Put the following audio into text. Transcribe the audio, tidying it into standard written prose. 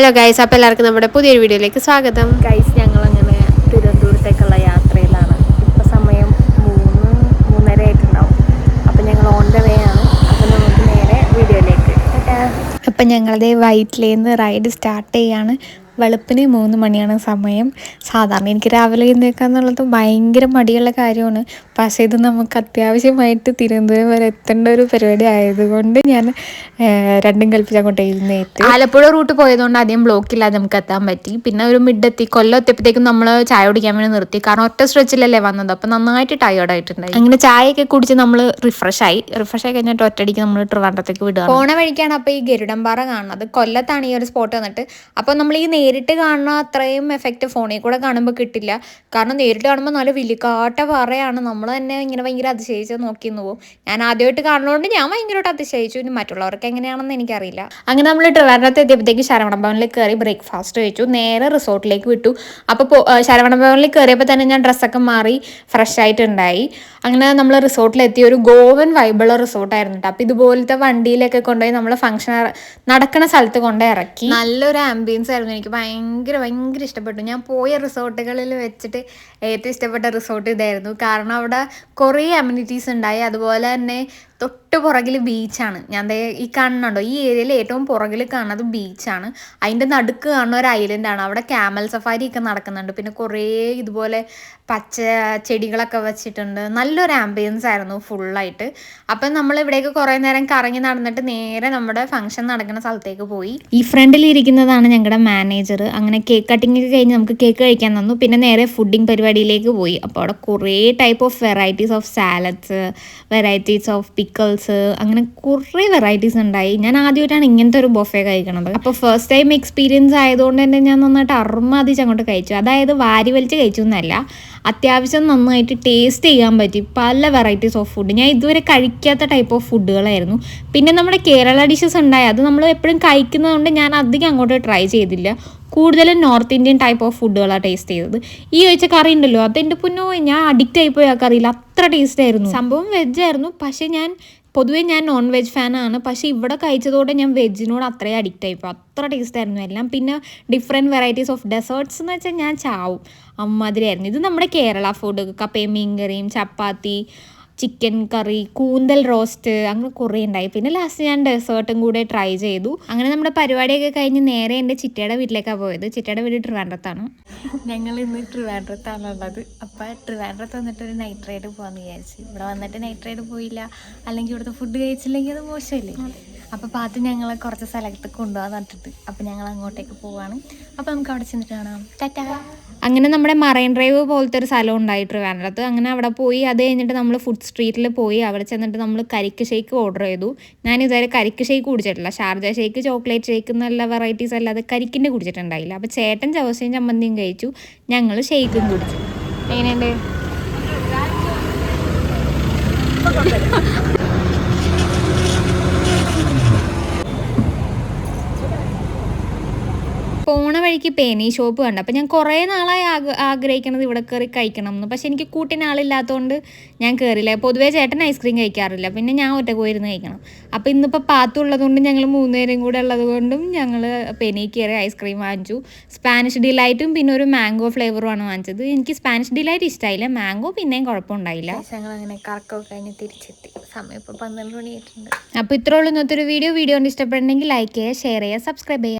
Hello guys, അപ്പോൾ എല്ലാവർക്കും നമ്മുടെ പുതിയൊരു വീഡിയോയിലേക്ക് സ്വാഗതം. ഗൈസ്, ഞങ്ങളങ്ങനെ തിരുവനന്തപുരത്തേക്കുള്ള യാത്രയിലാണ്. ഇപ്പോൾ സമയം 3:30 ആയിട്ടുണ്ടാവും. അപ്പോൾ ഞങ്ങൾ ഓൺ ദ വേ ആണ്. അപ്പോൾ നമുക്ക് നേരെ വീഡിയോയിലേക്ക്. അപ്പം ഞങ്ങളുടെ വൈറ്റിലേന്ന് റൈഡ് സ്റ്റാർട്ട് ചെയ്യാണ്. വെളുപ്പിന് 3 മണിയാണ് സമയം. സാധാരണ എനിക്ക് രാവിലെ എഴുന്നേൽക്കുക എന്നുള്ളത് ഭയങ്കര മടിയുള്ള കാര്യമാണ്. പക്ഷേ ഇത് നമുക്ക് അത്യാവശ്യമായിട്ട് തിരുവനന്തപുരം വരെ എത്തേണ്ട ഒരു പരിപാടി ആയതുകൊണ്ട് ഞാൻ രണ്ടും കൽപ്പിച്ച് അങ്ങോട്ട് എഴുന്നേറ്റ്. ആലപ്പുഴ റൂട്ട് പോയതുകൊണ്ട് അധികം ബ്ലോക്കില്ലാതെ നമുക്ക് എത്താൻ പറ്റി. പിന്നെ ഒരു മിഡെത്തി കൊല്ലം എത്തിയപ്പോഴത്തേക്കും നമ്മൾ ചായ കുടിക്കാൻ വേണ്ടി നിർത്തി. കാരണം ഒറ്റ സ്ട്രെച്ചിലല്ലേ വന്നത്, അപ്പം നന്നായിട്ട് ടയേർഡായിട്ടുണ്ടായി. അങ്ങനെ ചായയൊക്കെ കുടിച്ച് നമ്മൾ റിഫ്രഷ് ആയി കഴിഞ്ഞിട്ട് ഒറ്റയടിക്ക് നമ്മൾ ട്രിവാൻഡ്രത്തേക്ക് വിടുക. പോണ വഴിക്കാണ് അപ്പോൾ ഈ ഗരുഡംപാറ കാണുന്നത്. കൊല്ലത്താണ് ഈ ഒരു സ്പോട്ട് വന്നിട്ട്. അപ്പോൾ നമ്മൾ ഈ നേരിട്ട് കാണുന്ന അത്രയും എഫക്റ്റ് ഫോണിൽ കൂടെ കാണുമ്പോൾ കിട്ടില്ല. കാരണം നേരിട്ട് കാണുമ്പോൾ നല്ല വലിയകാട്ട പാറയാണ്. നമ്മൾ തന്നെ ഇങ്ങനെ ഭയങ്കര അതിശയിച്ച് നോക്കിന്ന് പോകും. ഞാൻ ആദ്യമായിട്ട് കാണുന്നതുകൊണ്ട് ഞാൻ ഭയങ്കരമായിട്ട് അതിശയിച്ചു. ഇനി മറ്റുള്ളവർക്ക് എങ്ങനെയാണെന്ന് എനിക്കറിയില്ല. അങ്ങനെ നമ്മൾ ട്രിവാൻഡ്രത്ത് എത്തിയപ്പോഴത്തേക്ക് ശരവണ ഭവനിൽ കയറി ബ്രേക്ക്ഫാസ്റ്റ് കഴിച്ചു. നേരെ റിസോർട്ടിലേക്ക് വിട്ടു. അപ്പോൾ ശരവണ ഭവനിൽ കയറിയപ്പോൾ തന്നെ ഞാൻ ഡ്രസ്സൊക്കെ മാറി ഫ്രഷ് ആയിട്ടുണ്ടായി. അങ്ങനെ നമ്മൾ റിസോർട്ടിലെത്തിയ ഒരു ഗോവൻ വൈബുള്ള റിസോർട്ടായിരുന്നു കേട്ടോ. അപ്പോൾ ഇതുപോലത്തെ വണ്ടിയിലൊക്കെ കൊണ്ടുപോയി നമ്മൾ ഫംഗ്ഷൻ നടക്കുന്ന സ്ഥലത്ത് കൊണ്ടുപോയി ഇറക്കി. നല്ലൊരു ആംബിയൻസ് ആയിരുന്നു. എനിക്ക് ഭയങ്കര ഇഷ്ടപ്പെട്ടു. ഞാൻ പോയ റിസോർട്ടുകളിൽ വെച്ചിട്ട് ഏറ്റവും ഇഷ്ടപ്പെട്ട റിസോർട്ട് ഇതായിരുന്നു. കാരണം അവിടെ കുറേ അമ്യൂണിറ്റീസ് ഉണ്ടായി. അതുപോലെ തന്നെ തൊട്ട് പുറകിൽ ബീച്ചാണ്. ഞാൻ ഈ കാണുന്നുണ്ടോ, ഈ ഏരിയയിൽ ഏറ്റവും പുറകിൽ കാണുന്നത് ബീച്ചാണ്. അതിൻ്റെ നടുക്ക് കാണുന്ന ഒരു ഐലൻഡാണ്. അവിടെ ക്യാമൽ സഫാരി ഒക്കെ നടക്കുന്നുണ്ട്. പിന്നെ കുറേ ഇതുപോലെ പച്ച ചെടികളൊക്കെ വെച്ചിട്ടുണ്ട്. നല്ലൊരു ആംബിയൻസ് ആയിരുന്നു ഫുള്ളായിട്ട്. അപ്പം നമ്മൾ ഇവിടേക്ക് കുറേ നേരം കറങ്ങി നടന്നിട്ട് നേരെ നമ്മുടെ ഫംഗ്ഷൻ നടക്കുന്ന സ്ഥലത്തേക്ക് പോയി. ഈ ഫ്രണ്ടിൽ ഇരിക്കുന്നതാണ് ഞങ്ങളുടെ മാനേജർ. അങ്ങനെ കേക്ക് കട്ടിങ് ഒക്കെ കഴിഞ്ഞ് നമുക്ക് കേക്ക് കഴിക്കാൻ തന്നു. പിന്നെ നേരെ ഫുഡിങ് പരിപാടിയിലേക്ക് പോയി. അപ്പോൾ അവിടെ കുറേ type of varieties of salads, varieties of pickles, അങ്ങനെ കുറേ വെറൈറ്റീസ് ഉണ്ടായി. ഞാൻ ആദ്യമായിട്ടാണ് ഇങ്ങനത്തെ ഒരു ബൊഫേ കഴിക്കണത്. അപ്പോൾ ഫസ്റ്റ് ടൈം എക്സ്പീരിയൻസ് ആയതുകൊണ്ട് തന്നെ ഞാൻ നന്നായിട്ട് അറുമാതിച്ച് അങ്ങോട്ട് കഴിച്ചു. അതായത് വാരി വലിച്ച് കഴിച്ചു എന്നല്ല, അത്യാവശ്യം നന്നായിട്ട് ടേസ്റ്റ് ചെയ്യാൻ പറ്റി പല വെറൈറ്റീസ് ഓഫ് ഫുഡ്. ഞാൻ ഇതുവരെ കഴിക്കാത്ത ടൈപ്പ് ഓഫ് ഫുഡുകളായിരുന്നു. പിന്നെ നമ്മുടെ കേരള ഡിഷസ് ഉണ്ടായി. അത് നമ്മൾ എപ്പോഴും കഴിക്കുന്നതുകൊണ്ട് ഞാൻ അധികം അങ്ങോട്ട് ട്രൈ ചെയ്തില്ല. കൂടുതലും നോർത്ത് ഇന്ത്യൻ ടൈപ്പ് ഓഫ് ഫുഡുകളാണ് ടേസ്റ്റ് ചെയ്തത്. ഈ കഴിച്ച കറി ഉണ്ടല്ലോ, അതെൻ്റെ പൊന്നോ, ഞാൻ അഡിക്റ്റ് ആയിപ്പോയി ആ കറിയിൽ. അത്ര ടേസ്റ്റ് ആയിരുന്നു. സംഭവം വെജായിരുന്നു. പക്ഷേ പൊതുവേ ഞാൻ നോൺ വെജ് ഫാനാണ്. പക്ഷേ ഇവിടെ കഴിച്ചതോടെ ഞാൻ വെജിനോട് അത്രയും അഡിക്റ്റ് ആയിപ്പോൾ. അത്ര ടേസ്റ്റ് ആയിരുന്നു എല്ലാം. പിന്നെ ഡിഫറെൻറ്റ് വെറൈറ്റീസ് ഓഫ് ഡെസേർട്ട്സ് എന്ന് വെച്ചാൽ ഞാൻ ചാവും, അമ്മാതിരിയായിരുന്നു. ഇത് നമ്മുടെ കേരള ഫുഡ്, കപ്പയും മീൻകറിയും, ചപ്പാത്തി, ചിക്കൻ കറി, കൂന്തൽ റോസ്റ്റ്, അങ്ങനെ കുറേ ഉണ്ടായി. പിന്നെ ലാസ്റ്റ് ഞാൻ ഡെസേർട്ടും കൂടെ ട്രൈ ചെയ്തു. അങ്ങനെ നമ്മുടെ പരിപാടിയൊക്കെ കഴിഞ്ഞ് നേരെ എൻ്റെ ചിറ്റയുടെ വീട്ടിലേക്കാണ് പോയത്. ചിറ്റയുടെ വീട് ട്രിവാൻഡ്രത്താണ്. ഞങ്ങൾ ഇന്ന് ട്രിവാൻഡ്രത്താണുള്ളത്. അപ്പോൾ ട്രിവാൻഡ്രത്ത് വന്നിട്ട് ഒരു നൈറ്റ് റൈഡ് പോകാമെന്ന് വിചാരിച്ചു. ഇവിടെ വന്നിട്ട് നൈറ്റ് റൈഡ് പോയില്ല, അല്ലെങ്കിൽ ഇവിടുത്തെ ഫുഡ് കഴിച്ചില്ലെങ്കിൽ അത് മോശമല്ലേ. അപ്പോൾ പാത്ത് ഞങ്ങളെ കുറച്ച് സ്ഥലത്ത് കൊണ്ടുപോകാൻ നട്ടിട്ട്, അപ്പോൾ ഞങ്ങൾ അങ്ങോട്ടേക്ക് പോവാണ്. അപ്പോൾ നമുക്ക് അവിടെ ചെന്നിട്ട് കാണാം. ടാറ്റാ. അങ്ങനെ നമ്മുടെ മറൈൻ ഡ്രൈവ് പോലത്തെ ഒരു സ്ഥലം ഉണ്ടായി ട്രിവാൻഡ്രത്ത്. അങ്ങനെ അവിടെ പോയി. അത് കഴിഞ്ഞിട്ട് നമ്മൾ ഫുഡ് സ്ട്രീറ്റിൽ പോയി. അവിടെ ചെന്നിട്ട് നമ്മൾ കരിക്ക് ഷേക്ക് ഓർഡർ ചെയ്തു. ഞാൻ ഇതുവരെ കരിക്ക് ഷേക്ക് കുടിച്ചിട്ടില്ല. ഷാർജ ഷേക്ക്, ചോക്ലേറ്റ് ഷേക്ക് എന്നുള്ള വെറൈറ്റീസ് അല്ലാതെ കരിക്കിൻ്റെ കുടിച്ചിട്ടുണ്ടായില്ല. അപ്പോൾ ചേട്ടൻ ചവസയും ചമ്മന്തിയും കഴിച്ചു, ഞങ്ങൾ ഷേക്കും കുടിച്ചു. എങ്ങനെയുണ്ട്? പോണ വഴിക്ക് പേനി ഷോപ്പ് കണ്ടു. അപ്പോൾ ഞാൻ കുറേ നാളായി ആഗ്രഹിക്കണത് ഇവിടെ കയറി കഴിക്കണം എന്ന്. പക്ഷെ എനിക്ക് കൂട്ടിന് ആളില്ലാത്തതുകൊണ്ട് ഞാൻ കയറില്ല. പൊതുവേ ചേട്ടൻ ഐസ്ക്രീം കഴിക്കാറില്ല. പിന്നെ ഞാൻ ഒറ്റ പോയിരുന്ന് കഴിക്കണം. അപ്പോൾ ഇന്നിപ്പോൾ പാത്തുള്ളതുകൊണ്ടും ഞങ്ങൾ 3 പേരും കൂടെ ഉള്ളത് കൊണ്ടും ഞങ്ങൾ പെനി കയറി ഐസ്ക്രീം വാങ്ങിച്ചു. സ്പാനിഷ് ഡിലൈറ്റും പിന്നെ ഒരു മാംഗോ ഫ്ലേവറുമാണ് വാങ്ങിച്ചത്. എനിക്ക് സ്പാനിഷ് ഡിലൈറ്റ് ഇഷ്ടമായില്ല, മാംഗോ പിന്നെയും കുഴപ്പമുണ്ടായില്ല. ഞങ്ങൾ അങ്ങനെ കറക്കമൊക്കെ കഴിഞ്ഞ് തിരിച്ചെത്തി. സമയം ഇപ്പോൾ 12 മണി ആയിട്ടുണ്ട്. അപ്പോൾ ഇത്രയുള്ള ഇന്നത്തെ ഒരു വീഡിയോ കൊണ്ട് ഇഷ്ടപ്പെടണമെങ്കിൽ ലൈക്ക് ചെയ്യുക, ഷെയർ ചെയ്യുക, സബ്സ്ക്രൈബ് ചെയ്യുക.